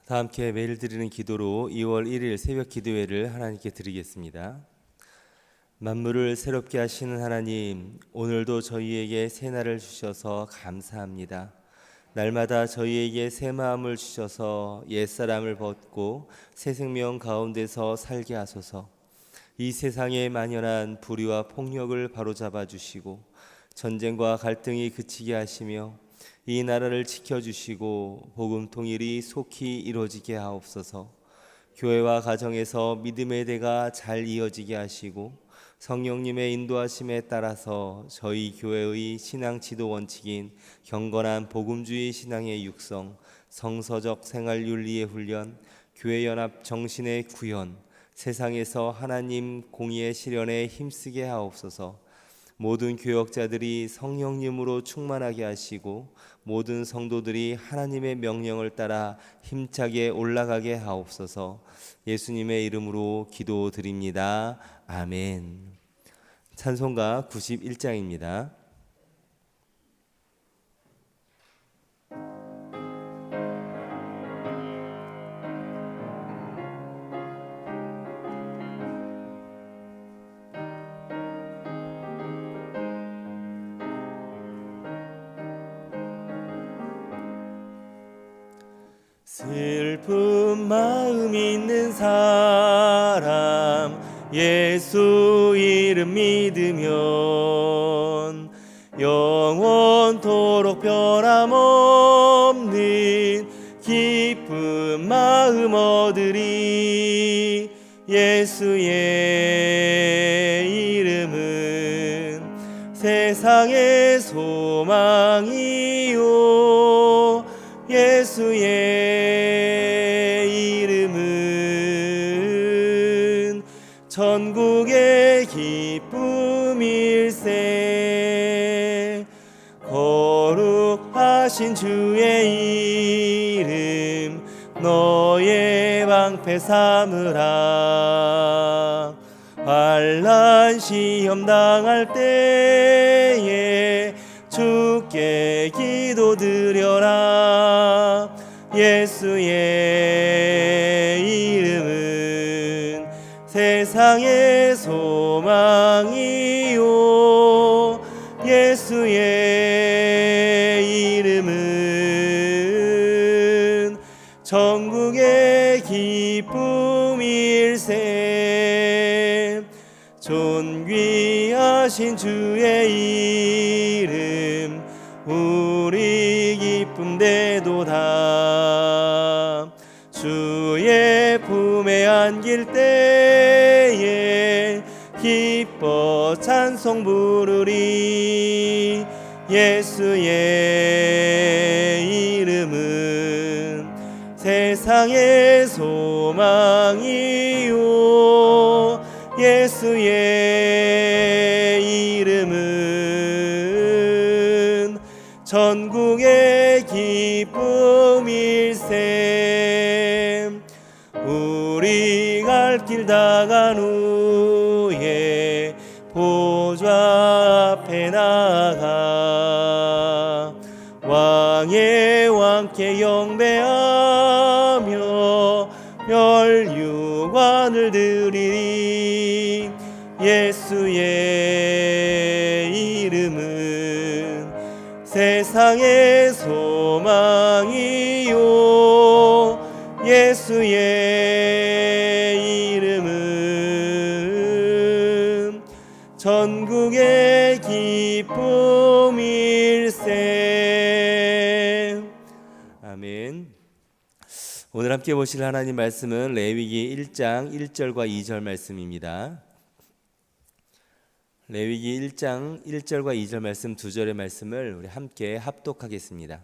다 함께 매일 드리는 기도로 2월 1일 새벽 기도회를 하나님께 드리겠습니다. 만물을 새롭게 하시는 하나님, 오늘도 저희에게 새 날을 주셔서 감사합니다. 날마다 저희에게 새 마음을 주셔서 옛사람을 벗고 새 생명 가운데서 살게 하소서. 이 세상에 만연한 불의와 폭력을 바로잡아 주시고 전쟁과 갈등이 그치게 하시며 이 나라를 지켜주시고 복음 통일이 속히 이루어지게 하옵소서. 교회와 가정에서 믿음의 대가 잘 이어지게 하시고 성령님의 인도하심에 따라서 저희 교회의 신앙 지도 원칙인 경건한 복음주의 신앙의 육성, 성서적 생활 윤리의 훈련, 교회 연합 정신의 구현, 세상에서 하나님 공의의 실현에 힘쓰게 하옵소서. 모든 교역자들이 성령님으로 충만하게 하시고 모든 성도들이 하나님의 명령을 따라 힘차게 올라가게 하옵소서. 예수님의 이름으로 기도드립니다. 아멘. 찬송가 91장입니다. 슬픈 마음 있는 사람 예수 이름 믿으면 영원토록 변함없는 기쁜 마음 얻으리. 예수의 이름은 세상의 소망이요 예수의 이름은 천국의 기쁨일세. 거룩하신 주의 이름 너의 방패 삼으라. 환난 시험 당할 때에 주께 기도드려라. 예수의 이름은 세상의 소망이요 예수의 이름은 천국의 기쁨일세. 존귀하신 주의 이름 우리 기쁨 되도다. 주의 품에 안길 때에 기뻐 찬송 부르리. 예수의 이름은 세상의 소망이요 예수의 이름은 천국의 기쁨일세. 우리 갈 길 다 간 후에 보좌 앞에 나가 왕의 왕께 영배하며 멸류관을 드리리. 예수의 이름은 세상의 소망이요 예수의 이름은 천국의 기쁨일세. 아멘. 오늘 함께 보실 하나님 말씀은 레위기 1장 1절과 2절 말씀입니다. 레위기 1장 1절과 2절 말씀 두 절의 말씀을 우리 함께 합독하겠습니다.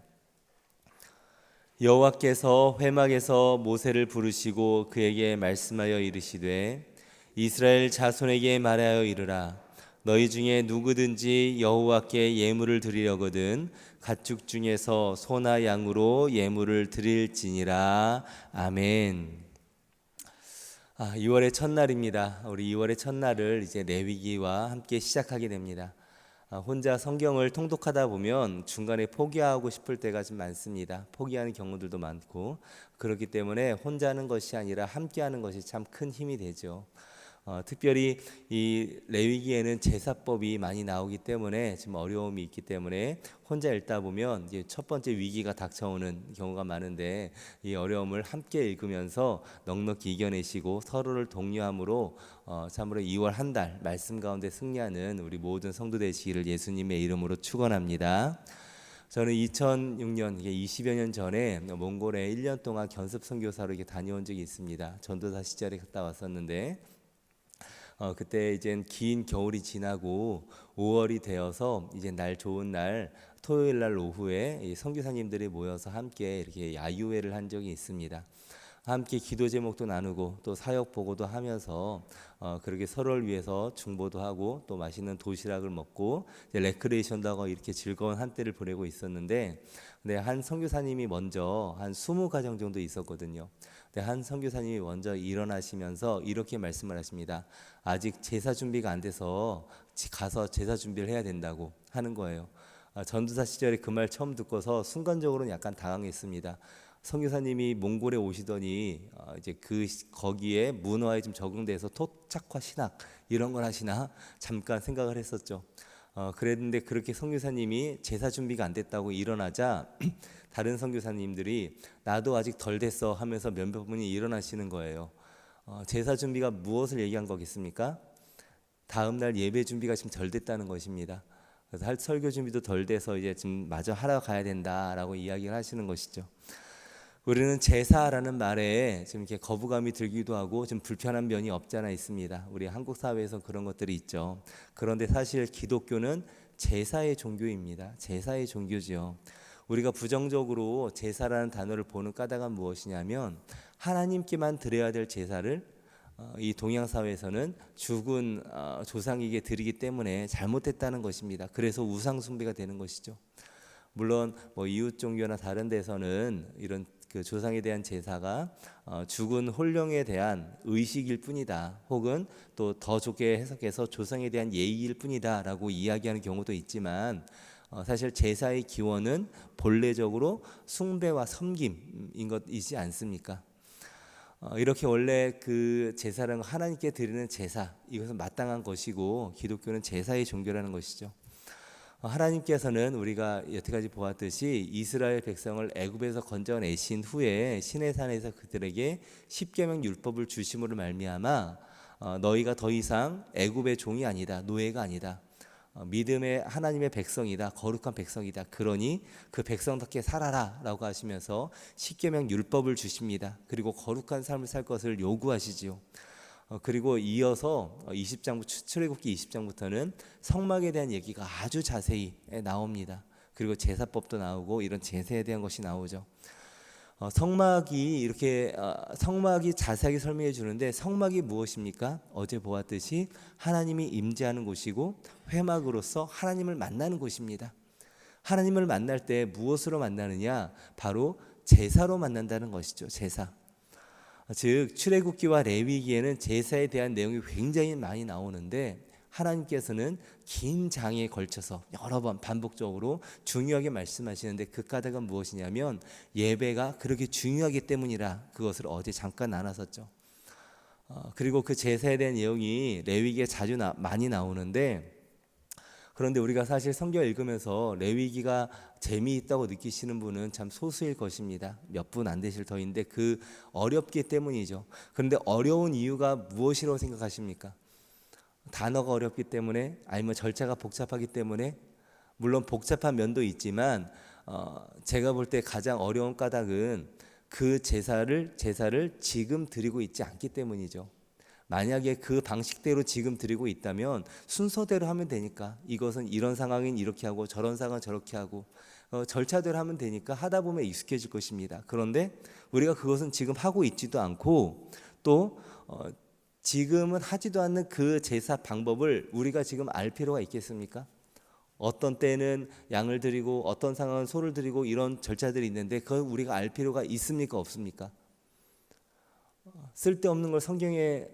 여호와께서 회막에서 모세를 부르시고 그에게 말씀하여 이르시되 이스라엘 자손에게 말하여 이르라. 너희 중에 누구든지 여호와께 예물을 드리려거든 가축 중에서 소나 양으로 예물을 드릴지니라. 아멘. 2월의 첫날입니다. 우리 2월의 첫날을 이제 레위기와 함께 시작하게 됩니다. 혼자 성경을 통독하다 보면 중간에 포기하고 싶을 때가 좀 많습니다. 포기하는 경우들도 많고, 그렇기 때문에 혼자 하는 것이 아니라 함께 하는 것이 참 큰 힘이 되죠. 특별히 이 레위기에는 제사법이 많이 나오기 때문에 지금 어려움이 있기 때문에 혼자 읽다 보면 이제 첫 번째 위기가 닥쳐오는 경우가 많은데, 이 어려움을 함께 읽으면서 넉넉히 이겨내시고 서로를 독려함으로 참으로 2월 한 달 말씀 가운데 승리하는 우리 모든 성도 되시기를 예수님의 이름으로 축원합니다. 저는 2006년, 이게 20여 년 전에 몽골에 1년 동안 견습 선교사로 이렇게 다녀온 적이 있습니다. 전도사 시절에 갔다 왔었는데, 그때 이제 긴 겨울이 지나고 5월이 되어서 이제 날 좋은 날 토요일 날 오후에 이 선교사님들이 모여서 함께 이렇게 야유회를 한 적이 있습니다. 함께 기도 제목도 나누고 또 사역 보고도 하면서 그렇게 서로를 위해서 중보도 하고 또 맛있는 도시락을 먹고 이제 레크레이션도 하고 이렇게 즐거운 한때를 보내고 있었는데, 근데 한 선교사님이 먼저 한 20가정 정도 있었거든요. 근데 한 선교사님이 먼저 일어나시면서 이렇게 말씀을 하십니다. 아직 제사 준비가 안 돼서 가서 제사 준비를 해야 된다고 하는 거예요. 전도사 시절에 그 말 처음 듣고서 순간적으로는 약간 당황했습니다. 선교사님이 몽골에 오시더니 이제 거기에 문화에 좀 적응돼서 토착화 신학 이런 걸 하시나 잠깐 생각을 했었죠. 그랬는데 그렇게 선교사님이 제사 준비가 안 됐다고 일어나자 다른 선교사님들이 나도 아직 덜 됐어 하면서 몇몇 분이 일어나시는 거예요. 제사 준비가 무엇을 얘기한 거겠습니까? 다음 날 예배 준비가 지금 덜 됐다는 것입니다. 그래서 할 설교 준비도 덜 돼서 이제 지금 마저 하러 가야 된다라고 이야기를 하시는 것이죠. 우리는 제사라는 말에 지금 이렇게 거부감이 들기도 하고 좀 불편한 면이 없잖아 있습니다. 우리 한국 사회에서 그런 것들이 있죠. 그런데 사실 기독교는 제사의 종교입니다. 제사의 종교지요. 우리가 부정적으로 제사라는 단어를 보는 까닭은 무엇이냐면, 하나님께만 드려야 될 제사를 이 동양 사회에서는 죽은 조상에게 드리기 때문에 잘못됐다는 것입니다. 그래서 우상 숭배가 되는 것이죠. 물론 뭐 이웃 종교나 다른 데서는 이런 그 조상에 대한 제사가 죽은 혼령에 대한 의식일 뿐이다, 혹은 또 더 좋게 해석해서 조상에 대한 예의일 뿐이다라고 이야기하는 경우도 있지만, 사실 제사의 기원은 본래적으로 숭배와 섬김인 것이지 않습니까? 이렇게 원래 그 제사는 하나님께 드리는 제사, 이것은 마땅한 것이고 기독교는 제사의 종교라는 것이죠. 하나님께서는 우리가 여태까지 보았듯이 이스라엘 백성을 애굽에서 건져내신 후에 시내산에서 그들에게 십계명 율법을 주심으로 말미암아 너희가 더 이상 애굽의 종이 아니다, 노예가 아니다, 믿음의 하나님의 백성이다, 거룩한 백성이다, 그러니 그 백성답게 살아라 라고 하시면서 십계명 율법을 주십니다. 그리고 거룩한 삶을 살 것을 요구하시지요. 그리고 이어서 20장 출애굽기 20장부터는 성막에 대한 얘기가 아주 자세히 나옵니다. 그리고 제사법도 나오고 이런 제사에 대한 것이 나오죠. 성막이 이렇게 성막이 자세하게 설명해 주는데, 성막이 무엇입니까? 어제 보았듯이 하나님이 임재하는 곳이고 회막으로서 하나님을 만나는 곳입니다. 하나님을 만날 때 무엇으로 만나느냐? 바로 제사로 만난다는 것이죠. 제사. 즉 출애굽기와 레위기에는 제사에 대한 내용이 굉장히 많이 나오는데, 하나님께서는 긴 장에 걸쳐서 여러 번 반복적으로 중요하게 말씀하시는데, 그 까닭은 무엇이냐면 예배가 그렇게 중요하기 때문이라 그것을 어제 잠깐 나눴었죠. 그리고 그 제사에 대한 내용이 레위기에 자주 많이 나오는데, 그런데 우리가 사실 성경 읽으면서 레위기가 재미있다고 느끼시는 분은 참 소수일 것입니다. 몇 분 안 되실 터인데 그 어렵기 때문이죠. 그런데 어려운 이유가 무엇이라고 생각하십니까? 단어가 어렵기 때문에, 아니면 절차가 복잡하기 때문에? 물론 복잡한 면도 있지만 제가 볼 때 가장 어려운 까닭은 그 제사를 지금 드리고 있지 않기 때문이죠. 만약에 그 방식대로 지금 드리고 있다면 순서대로 하면 되니까, 이것은 이런 상황인 이렇게 하고 저런 상황은 저렇게 하고 절차대로 하면 되니까 하다 보면 익숙해질 것입니다. 그런데 우리가 그것은 지금 하고 있지도 않고, 또 지금은 하지도 않는 그 제사 방법을 우리가 지금 알 필요가 있겠습니까? 어떤 때는 양을 드리고 어떤 상황은 소를 드리고 이런 절차들이 있는데, 그걸 우리가 알 필요가 있습니까, 없습니까? 쓸데없는 걸 성경에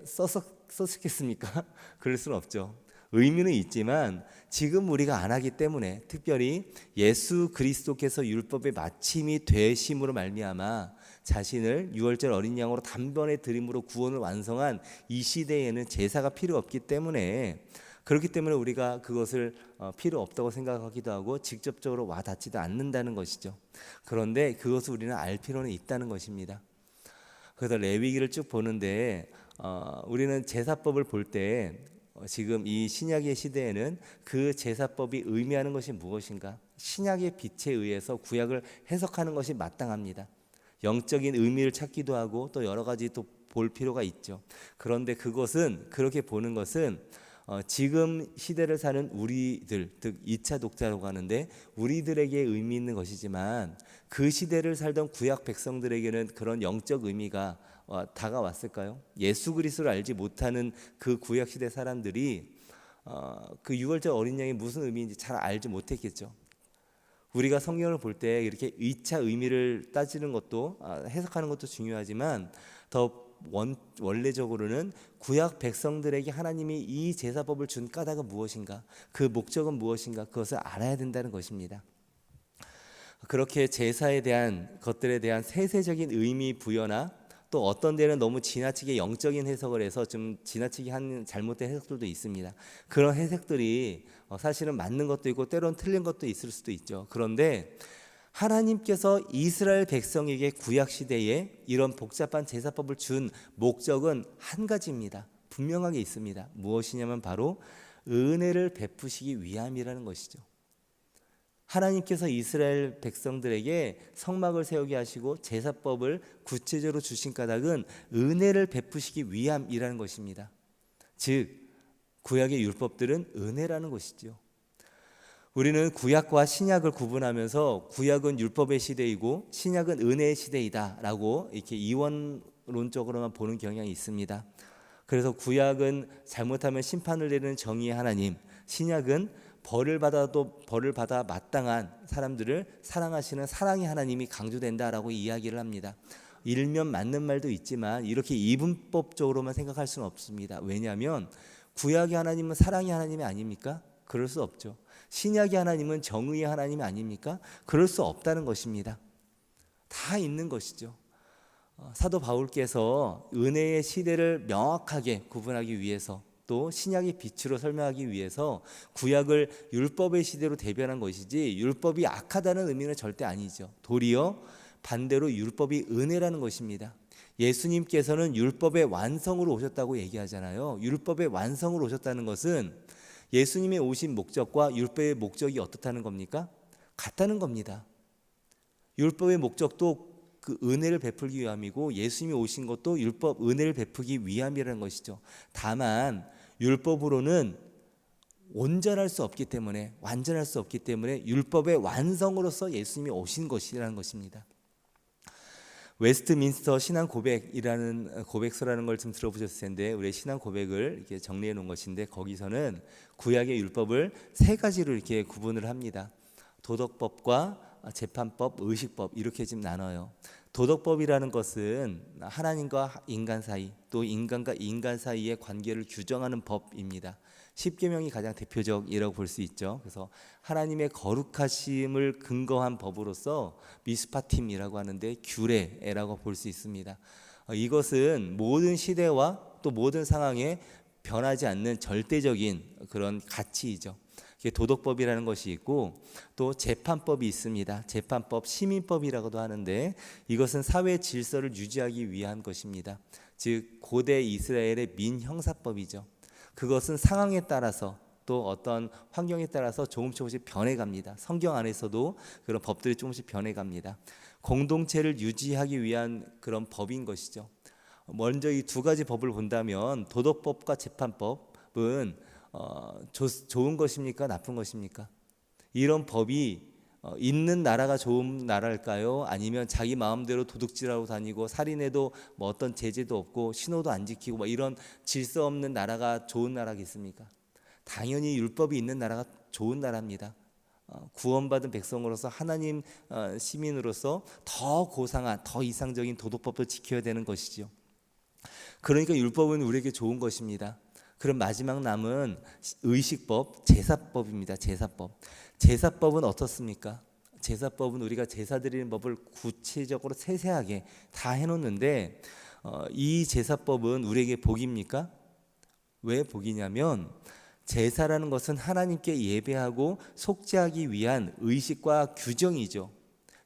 썼겠습니까? 그럴 수는 없죠. 의미는 있지만 지금 우리가 안 하기 때문에, 특별히 예수 그리스도께서 율법의 마침이 되심으로 말미암아 자신을 유월절 어린 양으로 단번에 드림으로 구원을 완성한 이 시대에는 제사가 필요 없기 때문에, 그렇기 때문에 우리가 그것을 필요 없다고 생각하기도 하고 직접적으로 와 닿지도 않는다는 것이죠. 그런데 그것을 우리는 알 필요는 있다는 것입니다. 그래서 레위기를 쭉 보는데 우리는 제사법을 볼 때 지금 이 신약의 시대에는 그 제사법이 의미하는 것이 무엇인가? 신약의 빛에 의해서 구약을 해석하는 것이 마땅합니다. 영적인 의미를 찾기도 하고 또 여러 가지 또 볼 필요가 있죠. 그런데 그것은, 그렇게 보는 것은 지금 시대를 사는 우리들, 즉 2차 독자라고 하는데 우리들에게 의미 있는 것이지만 그 시대를 살던 구약 백성들에게는 그런 영적 의미가 다가왔을까요? 예수 그리스도를 알지 못하는 그 구약 시대 사람들이 그 유월절 어린 양이 무슨 의미인지 잘 알지 못했겠죠. 우리가 성경을 볼 때 이렇게 2차 의미를 따지는 것도 해석하는 것도 중요하지만 더 원래적으로는 구약 백성들에게 하나님이 이 제사법을 준 까닭은 무엇인가, 그 목적은 무엇인가, 그것을 알아야 된다는 것입니다. 그렇게 제사에 대한 것들에 대한 세세적인 의미 부여나 또 어떤 데는 너무 지나치게 영적인 해석을 해서 좀 지나치게 한 잘못된 해석들도 있습니다. 그런 해석들이 사실은 맞는 것도 있고 때로는 틀린 것도 있을 수도 있죠. 그런데 하나님께서 이스라엘 백성에게 구약 시대에 이런 복잡한 제사법을 준 목적은 한 가지입니다. 분명하게 있습니다. 무엇이냐면 바로 은혜를 베푸시기 위함이라는 것이죠. 하나님께서 이스라엘 백성들에게 성막을 세우게 하시고 제사법을 구체적으로 주신 까닭은 은혜를 베푸시기 위함이라는 것입니다. 즉 구약의 율법들은 은혜라는 것이죠. 우리는 구약과 신약을 구분하면서 구약은 율법의 시대이고 신약은 은혜의 시대이다라고 이렇게 이원론적으로만 보는 경향이 있습니다. 그래서 구약은 잘못하면 심판을 내리는 정의의 하나님, 신약은 벌을 받아 마땅한 사람들을 사랑하시는 사랑의 하나님이 강조된다라고 이야기를 합니다. 일면 맞는 말도 있지만 이렇게 이분법적으로만 생각할 수는 없습니다. 왜냐하면 구약의 하나님은 사랑의 하나님이 아닙니까? 그럴 수 없죠. 신약의 하나님은 정의의 하나님이 아닙니까? 그럴 수 없다는 것입니다. 다 있는 것이죠. 사도 바울께서 은혜의 시대를 명확하게 구분하기 위해서 또 신약의 빛으로 설명하기 위해서 구약을 율법의 시대로 대변한 것이지 율법이 악하다는 의미는 절대 아니죠. 도리어 반대로 율법이 은혜라는 것입니다. 예수님께서는 율법의 완성으로 오셨다고 얘기하잖아요. 율법의 완성으로 오셨다는 것은 예수님의 오신 목적과 율법의 목적이 어떻다는 겁니까? 같다는 겁니다. 율법의 목적도 그 은혜를 베풀기 위함이고 예수님이 오신 것도 율법 은혜를 베풀기 위함이라는 것이죠. 다만 율법으로는 온전할 수 없기 때문에, 완전할 수 없기 때문에 율법의 완성으로서 예수님이 오신 것이라는 것입니다. 웨스트민스터 신앙 고백이라는 고백서라는 걸 좀 들어보셨을 텐데 우리의 신앙 고백을 이렇게 정리해 놓은 것인데 거기서는 구약의 율법을 세 가지로 이렇게 구분을 합니다. 도덕법과 재판법, 의식법 이렇게 좀 나눠요. 도덕법이라는 것은 하나님과 인간 사이 또 인간과 인간 사이의 관계를 규정하는 법입니다. 십계명이 가장 대표적이라고 볼 수 있죠. 그래서 하나님의 거룩하심을 근거한 법으로서 미스파팀이라고 하는데 규례라고 볼 수 있습니다. 이것은 모든 시대와 또 모든 상황에 변하지 않는 절대적인 그런 가치이죠. 도덕법이라는 것이 있고 또 재판법이 있습니다. 재판법, 시민법이라고도 하는데 이것은 사회 질서를 유지하기 위한 것입니다. 즉 고대 이스라엘의 민형사법이죠. 그것은 상황에 따라서 또 어떤 환경에 따라서 조금씩 변해갑니다. 성경 안에서도 그런 법들이 조금씩 변해갑니다. 공동체를 유지하기 위한 그런 법인 것이죠. 먼저 이 두 가지 법을 본다면 도덕법과 재판법은 좋은 것입니까? 나쁜 것입니까? 이런 법이 있는 나라가 좋은 나라일까요? 아니면 자기 마음대로 도둑질하고 다니고 살인해도 뭐 어떤 제재도 없고 신호도 안 지키고 뭐 이런 질서 없는 나라가 좋은 나라겠습니까? 당연히 율법이 있는 나라가 좋은 나라입니다. 구원받은 백성으로서 하나님 시민으로서 더 고상한 더 이상적인 도덕법도 지켜야 되는 것이죠. 그러니까 율법은 우리에게 좋은 것입니다. 그럼 마지막 남은 의식법, 제사법입니다. 제사법은 어떻습니까? 제사법은 우리가 제사 드리는 법을 구체적으로 세세하게 다 해놓는데 이 제사법은 우리에게 복입니까? 왜 복이냐면 제사라는 것은 하나님께 예배하고 속죄하기 위한 의식과 규정이죠.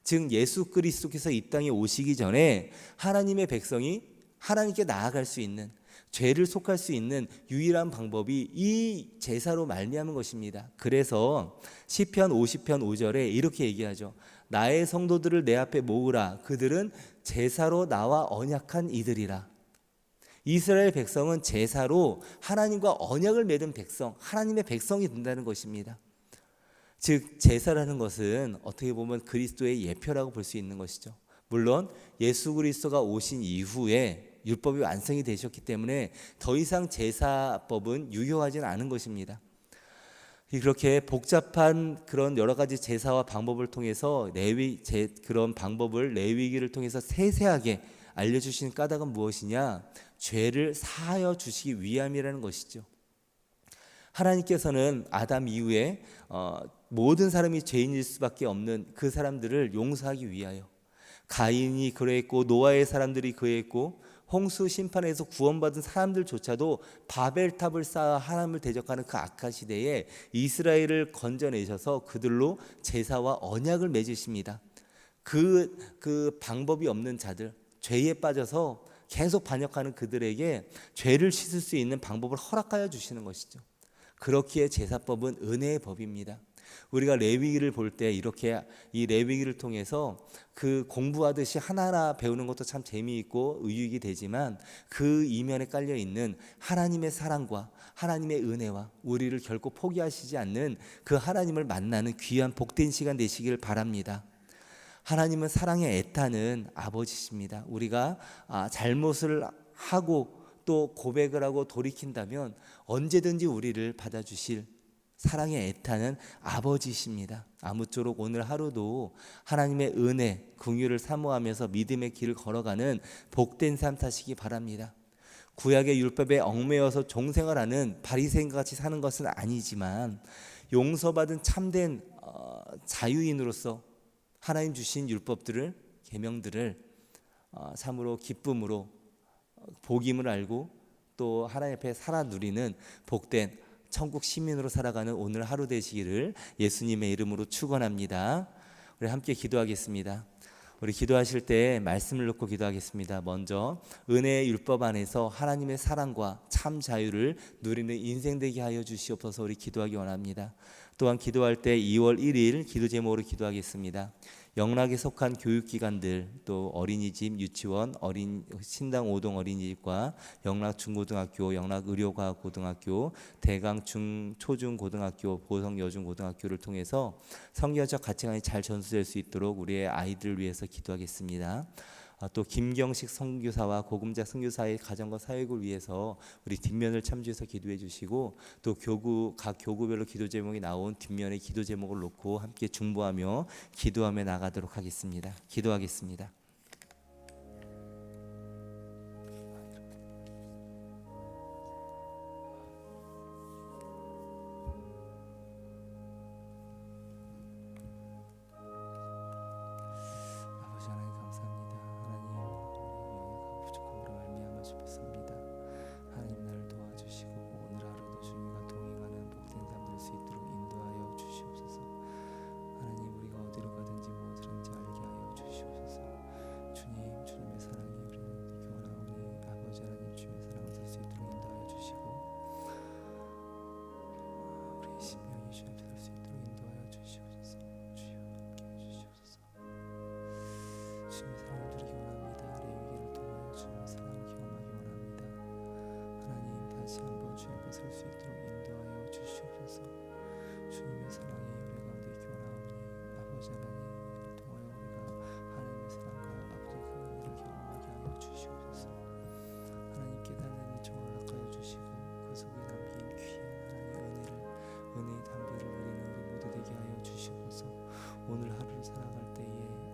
즉 예수 그리스도께서 이 땅에 오시기 전에 하나님의 백성이 하나님께 나아갈 수 있는, 죄를 속할 수 있는 유일한 방법이 이 제사로 말미암은 것입니다. 그래서 시편 50편 5절에 이렇게 얘기하죠. 나의 성도들을 내 앞에 모으라. 그들은 제사로 나와 언약한 이들이라. 이스라엘 백성은 제사로 하나님과 언약을 맺은 백성, 하나님의 백성이 된다는 것입니다. 즉 제사라는 것은 어떻게 보면 그리스도의 예표라고 볼 수 있는 것이죠. 물론 예수 그리스도가 오신 이후에 율법이 완성이 되셨기 때문에 더 이상 제사법은 유효하지는 않은 것입니다. 그렇게 복잡한 그런 여러 가지 제사와 방법을 통해서 그런 방법을 레위기를 통해서 세세하게 알려주신 까닭은 무엇이냐? 죄를 사하여 주시기 위함이라는 것이죠. 하나님께서는 아담 이후에 모든 사람이 죄인일 수밖에 없는 그 사람들을 용서하기 위하여, 가인이 그랬고 노아의 사람들이 그랬고 홍수 심판에서 구원받은 사람들조차도 바벨탑을 쌓아 하나님을 대적하는 그 악한 시대에 이스라엘을 건져내셔서 그들로 제사와 언약을 맺으십니다. 그 방법이 없는 자들, 죄에 빠져서 계속 반역하는 그들에게 죄를 씻을 수 있는 방법을 허락하여 주시는 것이죠. 그렇기에 제사법은 은혜의 법입니다. 우리가 레위기를 볼 때 이렇게 이 레위기를 통해서 그 공부하듯이 하나하나 배우는 것도 참 재미있고 의익이 되지만 그 이면에 깔려 있는 하나님의 사랑과 하나님의 은혜와 우리를 결코 포기하시지 않는 그 하나님을 만나는 귀한 복된 시간 되시길 바랍니다. 하나님은 사랑에 애타는 아버지십니다. 우리가 잘못을 하고 또 고백을 하고 돌이킨다면 언제든지 우리를 받아주실 사랑에 애타는 아버지십니다. 아무쪼록 오늘 하루도 하나님의 은혜, 긍휼을 사모하면서 믿음의 길을 걸어가는 복된 삶 사시기 바랍니다. 구약의 율법에 얽매여서 종생활하는 바리새인과 같이 사는 것은 아니지만 용서받은 참된 자유인으로서 하나님 주신 율법들을, 계명들을 참으로 기쁨으로 복임을 알고 또 하나님 앞에 살아 누리는 복된 천국 시민으로 살아가는 오늘 하루 되시기를 예수님의 이름으로 축원합니다. 우리 함께 기도하겠습니다. 우리 기도하실 때 말씀을 놓고 기도하겠습니다. 먼저 은혜의 율법 안에서 하나님의 사랑과 참 자유를 누리는 인생 되게 하여 주시옵소서. 우리 기도하기 원합니다. 또한 기도할 때 2월 1일 기도 제목으로 기도하겠습니다. 영락에 속한 교육기관들, 또 어린이집, 유치원, 신당 5동 어린이집과 영락 중고등학교, 영락 의료과학고등학교, 대강 초중 고등학교, 보성 여중 고등학교를 통해서 성경적 가치관이 잘 전수될 수 있도록 우리의 아이들을 위해서 기도하겠습니다. 또 김경식 선교사와 고금자 선교사의 가정과 사역을 위해서 우리 뒷면을 참조해서 기도해 주시고 또 각 교구별로 기도 제목이 나온 뒷면에 기도 제목을 놓고 함께 중보하며 기도하며 나가도록 하겠습니다. 기도하겠습니다. 주님의 사랑을 누리기 원합니다. 레위기를 통하여 주님의 사랑을 경험하기 원합니다. 하나님 다시 한번 주님 앞에 설 수 있도록 인도하여 주시옵소서. 주님의 사랑이 우리 가운데 있기 원하오니 아버지 하나님을 통하여 우리가 하나님의 사랑과 아버지 그 은혜를 경험하게 하여 주시옵소서. 하나님 깨닫는 은총을 허락하여 주시고 그 속에 담긴 귀한 하나님의 은혜의 담비를 누리는 우리 모두 되게 하여 주시옵소서. 오늘 하루를 살아갈 때에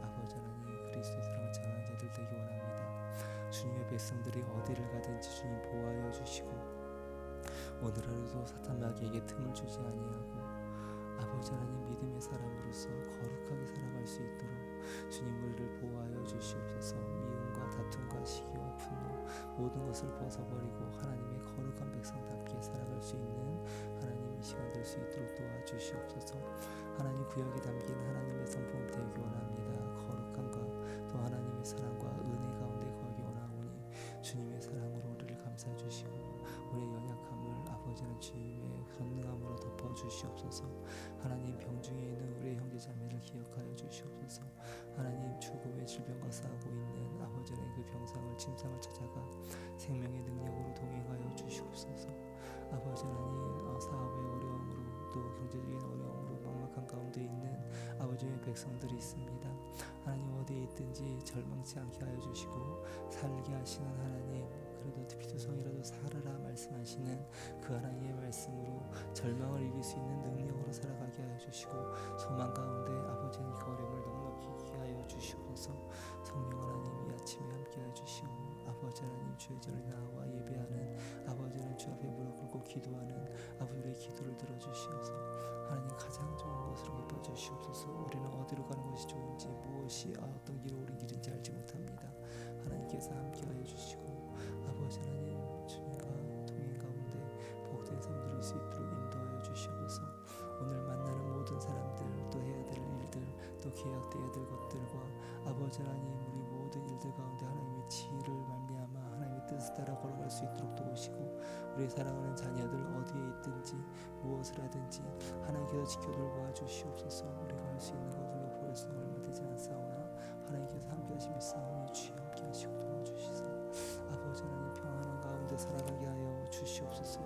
아버지 하나님 그리스도의 사랑을 전하는 자들 되기 원합니다. 주님의 백성들이 어디를 가든지 주님 보호하여 주시고 오늘 하루도 사탄 마귀에게 틈을 주지 아니하고 아버지 하나님 믿음의 사람으로서 거룩하게 살아갈 수 있도록 주님 우리를 보호하여 주시옵소서. 미움과 다툼과 시기와 분노 모든 것을 벗어버리고 하나님의 거룩한 백성답게 살아갈 수 있는 하나님의 시간 될 수 있도록 도와주시옵소서. 하나님 구약에 담긴 하나님의 성품 되기 원합니다. 거룩함과 또 하나님의 사랑과 은혜 가운데 거하기 원하오니 주님의 사랑으로 우리를 감싸 주시고 우리의 연약함을 아버지는 주님의 전능함으로 덮어 주시옵소서. 하나님 병중에 있는 우리의 형제자매를 기억하여 주시옵소서. 하나님 죽음의 질병과 싸우고 있는 아버지는 그 병상을 침상을 찾아가 생명의 능력으로 동행하여 주시옵소서. 아버지 하나님 사업의 어려움으로 또 경제적인 어려움으로 막막한 가운데 있는 아버지의 백성들이 있습니다. 하나님 어디에 있든지 절망치 않게 하여 주시고 살게 하시는 하나님, 그래도 피투성이라도 살아라 말씀하시는 그 하나님의 말씀으로 절망을 이길 수 있는 능력으로 살아가게 하여 주시고 소망 가운데 아버지는 그 어려움을 넉넉히 이기게 하여 주시옵소서. 성령 하나님 이 아침에 함께 하여 주시고 아버지 하나님 주의 전에 나와 예배하는 아버지는 주 앞에 무릎 꿇고 기도하는 아버지의 기도를 들어주시옵소서. 하나님 가장 좋은 것으로 갚아주시옵소서. 우리는 어디로 가는 것이 좋은지 무엇이 어떤 길이 옳은 길인지 알지 못합니다. 하나님께서 함께하여 주시고 아버지 하나님 주님과 동행 가운데 복된 삶 누릴 수 있도록 인도하여 주시옵소서. 오늘 만나는 모든 사람들 또 해야 될 일들 또 계약되어야 될 것들과 아버지 하나님 우리 모든 일들 가운데 하나님의 지혜를 말미암아 하나님의 뜻을 따라 걸어갈 수 있도록 도우시고 우리 사랑하는 자녀들 어디에 있든지 무엇을 하든지 하나님께서 지켜 돌봐 주시옵소서. 우리가 할 수 있는 것들로 보일 수는 얼마 되지 않사오나 하나님께서 함께 하심이 싸우니 주여 함께 하시고 도와주시소. 아버지 하나님 평안한 가운데 살아가게 하여 주시옵소서.